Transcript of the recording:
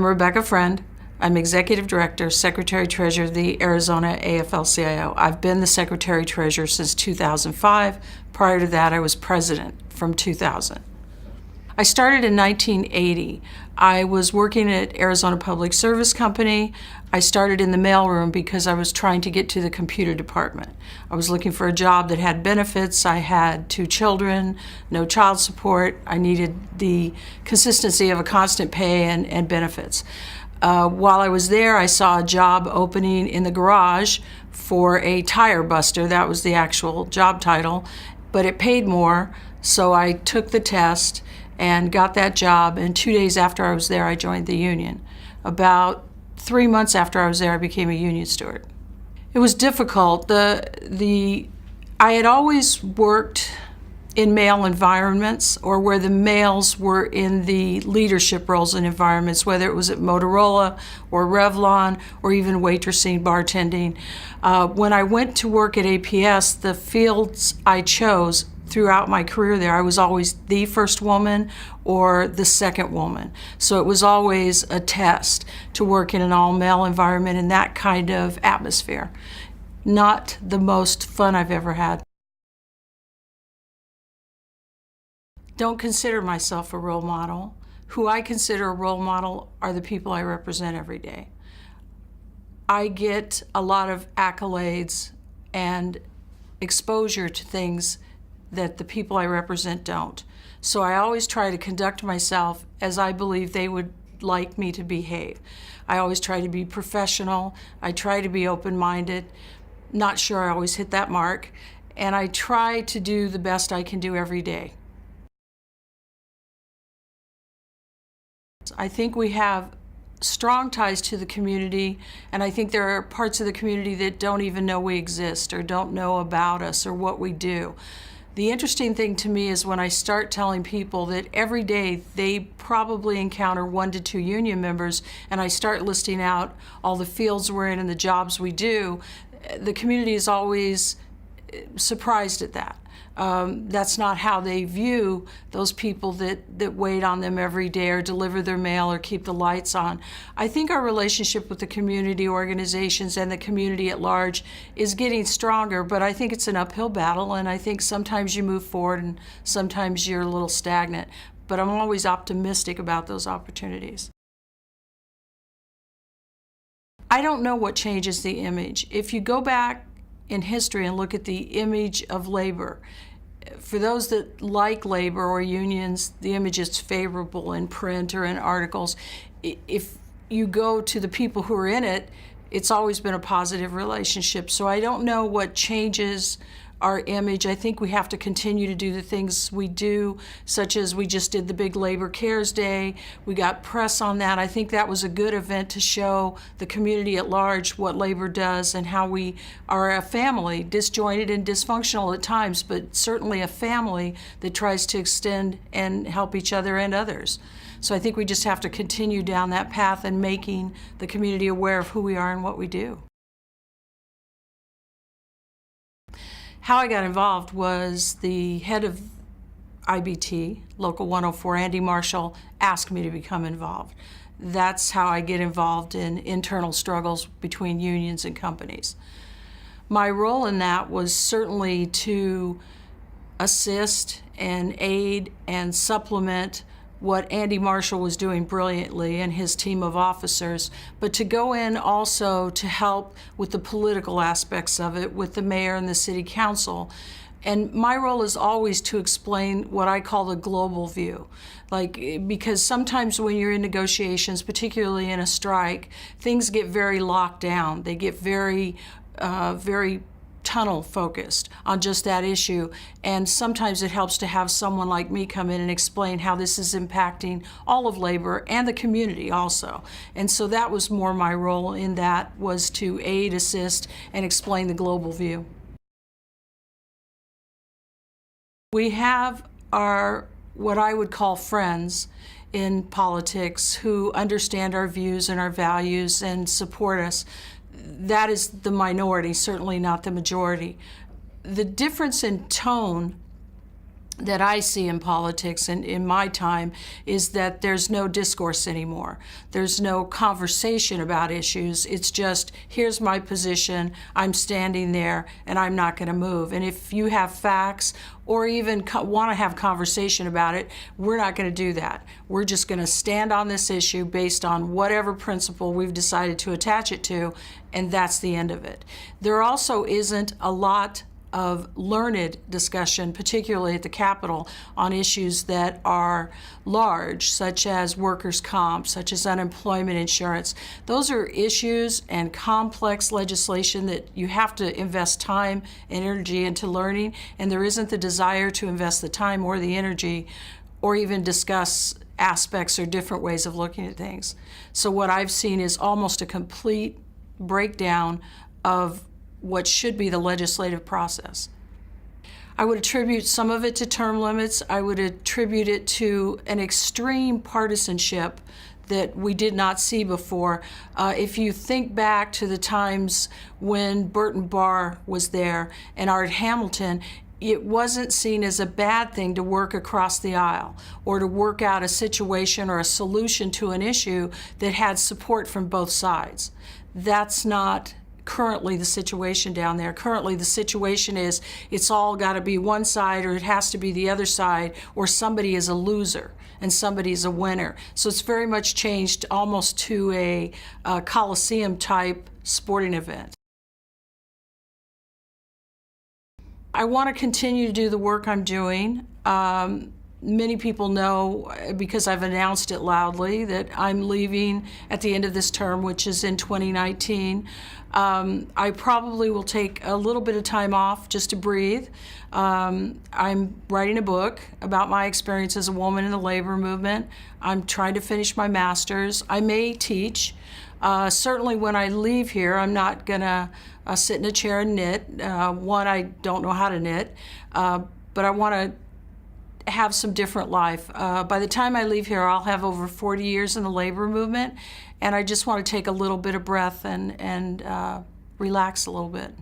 I'm Rebekah Friend. I'm Executive Director, Secretary-Treasurer of the Arizona AFL-CIO. I've been the Secretary-Treasurer since 2005. Prior to that, I was President from 2000. I started in 1980. I was working at Arizona Public Service Company. I started in the mailroom because I was trying to get to the computer department. I was looking for a job that had benefits. I had 2 children, no child support. I needed the consistency of a constant pay and benefits. While I was there, I saw a job opening in the garage for a tire buster. That was the actual job title, but it paid more, so I took the test and got that job, and 2 days after I was there, I joined the union. About 3 months after I was there, I became a union steward. It was difficult. I had always worked in male environments, or where the males were in the leadership roles in environments, whether it was at Motorola or Revlon or even waitressing, bartending. When I went to work at APS, the fields I chose throughout my career there, I was always the first woman or the second woman. So it was always a test to work in an all-male environment in that kind of atmosphere. Not the most fun I've ever had. Don't consider myself a role model. Who I consider a role model are the people I represent every day. I get a lot of accolades and exposure to things that the people I represent don't. So I always try to conduct myself as I believe they would like me to behave. I always try to be professional. I try to be open-minded. Not sure I always hit that mark. And I try to do the best I can do every day. I think we have strong ties to the community, and I think there are parts of the community that don't even know we exist or don't know about us or what we do. The interesting thing to me is when I start telling people that every day they probably encounter 1 to 2 union members, and I start listing out all the fields we're in and the jobs we do, the community is always surprised at that. That's not how they view those people that wait on them every day or deliver their mail or keep the lights on. I think our relationship with the community organizations and the community at large is getting stronger, but I think it's an uphill battle, and I think sometimes you move forward and sometimes you're a little stagnant. But I'm always optimistic about those opportunities. I don't know what changes the image. If you go back in history and look at the image of labor, for those that like labor or unions, the image is favorable in print or in articles. If you go to the people who are in it, it's always been a positive relationship. So I don't know what changes our image. I think we have to continue to do the things we do, such as we just did the big Labor Cares Day. We got press on that. I think that was a good event to show the community at large what labor does and how we are a family, disjointed and dysfunctional at times, but certainly a family that tries to extend and help each other and others. So I think we just have to continue down that path and making the community aware of who we are and what we do. How I got involved was the head of IBT, Local 104, Andy Marshall, asked me to become involved. That's how I get involved in internal struggles between unions and companies. My role in that was certainly to assist and aid and supplement what Andy Marshall was doing brilliantly and his team of officers, but to go in also to help with the political aspects of it with the mayor and the city council. And my role is always to explain what I call the global view. Because sometimes when you're in negotiations, particularly in a strike, things get very locked down. They get very tunnel focused on just that issue, and sometimes it helps to have someone like me come in and explain how this is impacting all of labor and the community also. And so that was more my role in that, was to aid, assist, and explain the global view. We have our, what I would call friends in politics, who understand our views and our values and support us. That is the minority, certainly not the majority. The difference in tone that I see in politics and in my time is that there's no discourse anymore. There's no conversation about issues. It's just, here's my position, I'm standing there, and I'm not going to move. And if you have facts or even want to have conversation about it, we're not going to do that. We're just going to stand on this issue based on whatever principle we've decided to attach it to, and that's the end of it. There also isn't a lot of learned discussion, particularly at the Capitol, on issues that are large, such as workers' comp, such as unemployment insurance. Those are issues and complex legislation that you have to invest time and energy into learning, and there isn't the desire to invest the time or the energy or even discuss aspects or different ways of looking at things. So what I've seen is almost a complete breakdown of what should be the legislative process. I would attribute some of it to term limits. I would attribute it to an extreme partisanship that we did not see before. If you think back to the times when Burton Barr was there and Art Hamilton, it wasn't seen as a bad thing to work across the aisle or to work out a situation or a solution to an issue that had support from both sides. That's not currently the situation down there. Currently the situation is it's all got to be one side or it has to be the other side, or somebody is a loser and somebody is a winner. So it's very much changed almost to a Coliseum type sporting event. I want to continue to do the work I'm doing. Many people know, because I've announced it loudly, that I'm leaving at the end of this term, which is in 2019. I probably will take a little bit of time off just to breathe. I'm writing a book about my experience as a woman in the labor movement. I'm trying to finish my master's. I may teach. Certainly when I leave here, I'm not going to sit in a chair and knit. One, I don't know how to knit, but I want to have some different life. By the time I leave here, I'll have over 40 years in the labor movement, and I just want to take a little bit of breath and relax a little bit.